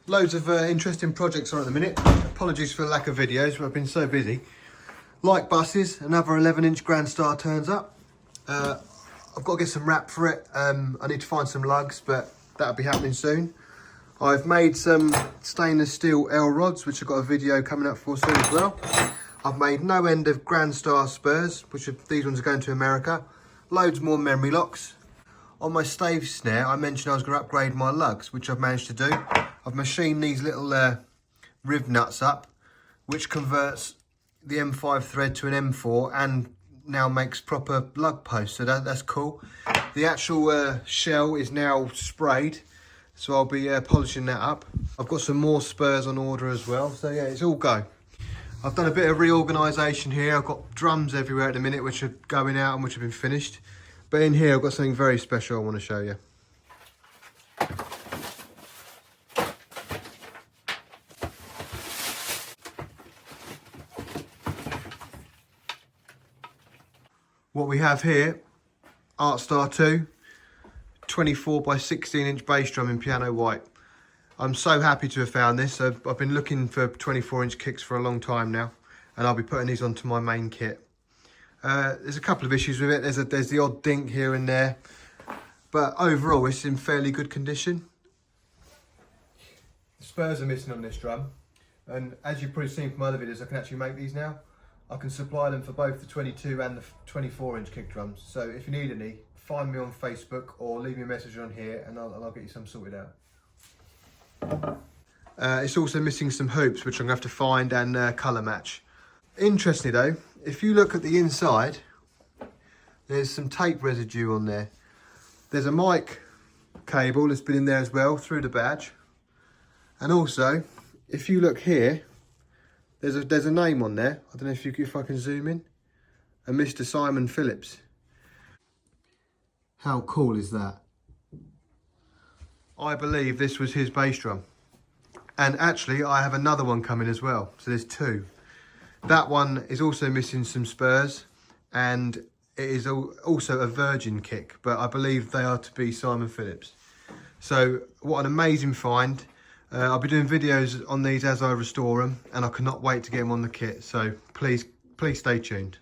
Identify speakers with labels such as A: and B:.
A: Loads of interesting projects on at the minute. Apologies for the lack of videos, but I've been so busy. Like buses, another 11-inch Grand Star turns up. I've got to get some wrap for it. I need to find some lugs, but that'll be happening soon. I've made some stainless steel L rods, which I've got a video coming up for soon as well. I've made no end of Grand Star spurs, these ones are going to America. Loads more memory locks. On my stave snare, I mentioned I was going to upgrade my lugs, which I've managed to do. I've machined these little riv nuts up, which converts the M5 thread to an M4 and now makes proper lug posts, so that's cool. The actual shell is now sprayed, so I'll be polishing that up. I've got some more spurs on order as well, so yeah, it's all go. I've done a bit of reorganisation here. I've got drums everywhere at the minute which are going out and which have been finished. But in here I've got something very special I want to show you. What we have here, Art Star 2, 24 by 16 inch bass drum in piano white. I'm so happy to have found this. I've been looking for 24 inch kicks for a long time now, and I'll be putting these onto my main kit. There's a couple of issues with it. There's the odd dink here and there, but overall it's in fairly good condition. The spurs are missing on this drum, and as you've probably seen from other videos, I can actually make these now. I can supply them for both the 22 and the 24 inch kick drums. So if you need any, find me on Facebook or leave me a message on here and I'll get you some sorted out. It's also missing some hoops, which I'm going to have to find and colour match. Interestingly though, if you look at the inside, there's some tape residue on there. There's a mic cable that's been in there as well through the badge. And also, if you look here, there's a name on there. I don't know if I can zoom in. A Mr. Simon Phillips. How cool is that? I believe this was his bass drum. And actually, I have another one coming as well. So there's two. That one is also missing some spurs. And it is also a Virgin kick. But I believe they are to be Simon Phillips. So what an amazing find. I'll be doing videos on these as I restore them. And I cannot wait to get them on the kit. So please stay tuned.